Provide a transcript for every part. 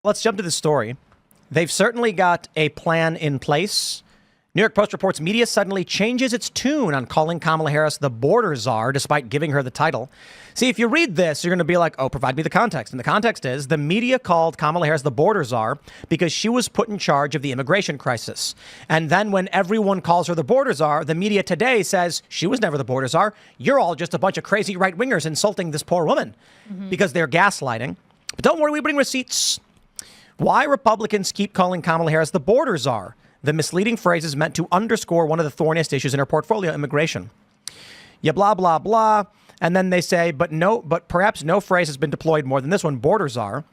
Let's jump to the story. They've certainly got a plan in place. New York Post reports media suddenly changes its tune on calling Kamala Harris the border czar despite giving her the title. See, if you read this, you're going to be like, oh, provide me the context. And the context is the media called Kamala Harris the border czar because she was put in charge of the immigration crisis. And then when everyone calls her the border czar, the media today says she was never the border czar. You're all just a bunch of crazy right wingers insulting this poor woman because they're gaslighting. But don't worry, we bring receipts. Why Republicans keep calling Kamala Harris the border czar? The misleading phrase is meant to underscore one of the thorniest issues in her portfolio, immigration. Yeah, blah, blah, blah. And then they say, but perhaps no phrase has been deployed more than this one, border czar.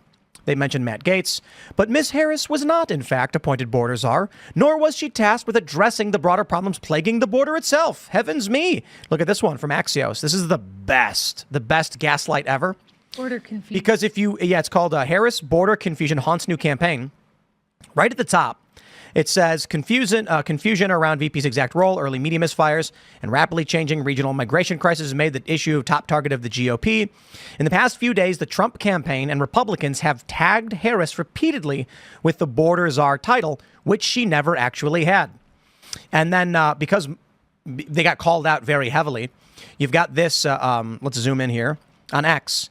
They mentioned Matt Gaetz. But Ms. Harris was not, in fact, appointed border czar, nor was she tasked with addressing the broader problems plaguing the border itself. Heavens me. Look at this one from Axios. This is the best gaslight ever. Border confusion. Because it's called Harris Border Confusion Haunts New Campaign. Right at the top. It says confusion around VP's exact role, early media misfires, and rapidly changing regional migration crisis has made the issue top target of the GOP. In the past few days, the Trump campaign and Republicans have tagged Harris repeatedly with the border czar title, which she never actually had. And then because they got called out very heavily, you've got this. Let's zoom in here on X.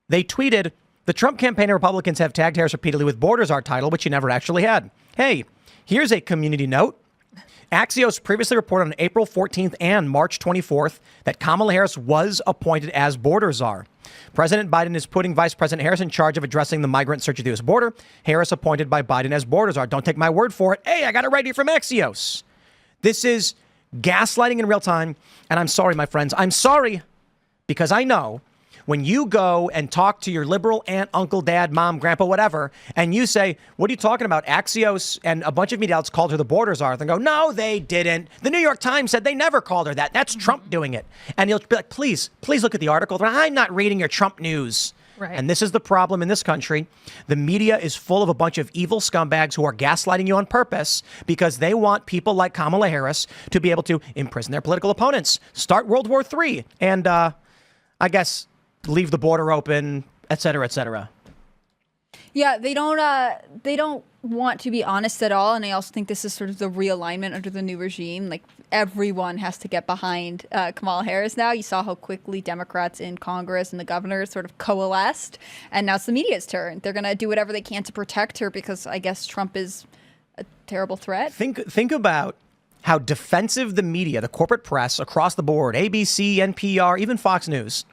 They tweeted, the Trump campaign and Republicans have tagged Harris repeatedly with border czar title, which she never actually had. Hey, here's a community note. Axios previously reported on April 14th and March 24th that Kamala Harris was appointed as border czar. President Biden is putting Vice President Harris in charge of addressing the migrant surge at the U.S. border. Harris appointed by Biden as border czar. Don't take my word for it. Hey, I got it right here from Axios. This is gaslighting in real time. And I'm sorry, my friends. I'm sorry because I know when you go and talk to your liberal aunt, uncle, dad, mom, grandpa, whatever, and you say, what are you talking about? Axios and a bunch of media outlets called her the border czar. They go, no, they didn't. The New York Times said they never called her that. That's Trump doing it. And you'll be like, please look at the article. I'm not reading your Trump news. Right. And this is the problem in this country. The media is full of a bunch of evil scumbags who are gaslighting you on purpose because they want people like Kamala Harris to be able to imprison their political opponents, start World War III, and I guess leave the border open, et cetera, et cetera. Yeah, they don't want to be honest at all. And I also think this is sort of the realignment under the new regime. Like everyone has to get behind Kamala Harris now. You saw how quickly Democrats in Congress and the governor sort of coalesced. And now it's the media's turn. They're going to do whatever they can to protect her because I guess Trump is a terrible threat. Think about how defensive the media, the corporate press across the board, ABC, NPR, even Fox News.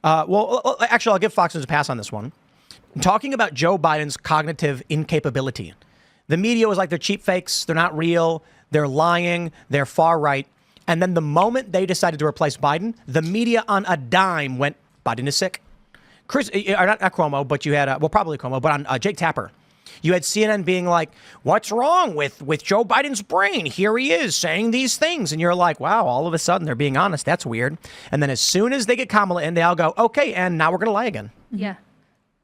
Actually, I'll give Fox News a pass on this one. Talking about Joe Biden's cognitive incapability. The media was like, they're cheap fakes. They're not real. They're lying. They're far right. And then the moment they decided to replace Biden, the media on a dime went, Biden is sick. Not Cuomo, but you had, probably Cuomo, but on Jake Tapper. You had CNN being like, what's wrong with Joe Biden's brain? Here he is saying these things. And you're like, wow, all of a sudden they're being honest. That's weird. And then as soon as they get Kamala in, they all go, okay, and now we're going to lie again. Yeah.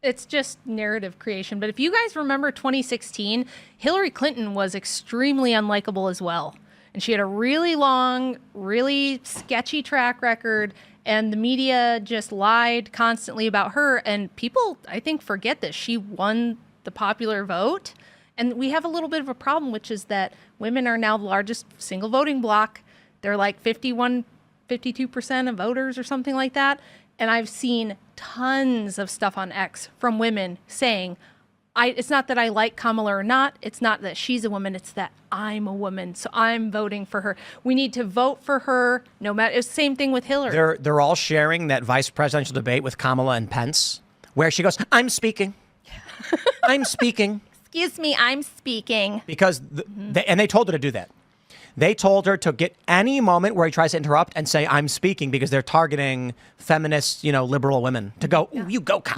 It's just narrative creation. But if you guys remember 2016, Hillary Clinton was extremely unlikable as well. And she had a really long, really sketchy track record. And the media just lied constantly about her. And people, I think, forget this. She won the popular vote. And we have a little bit of a problem, which is that women are now the largest single voting bloc. They're like 52% of voters or something like that. And I've seen tons of stuff on X from women saying, it's not that I like Kamala or not. It's not that she's a woman. It's that I'm a woman. So I'm voting for her. We need to vote for her. No matter. It's the same thing with Hillary. They're all sharing that vice presidential debate with Kamala and Pence, where she goes, I'm speaking. I'm speaking. Excuse me, I'm speaking. Because, and they told her to do that. They told her to get any moment where he tries to interrupt and say, I'm speaking, because they're targeting feminist, liberal women to go, ooh, you go, Kamala.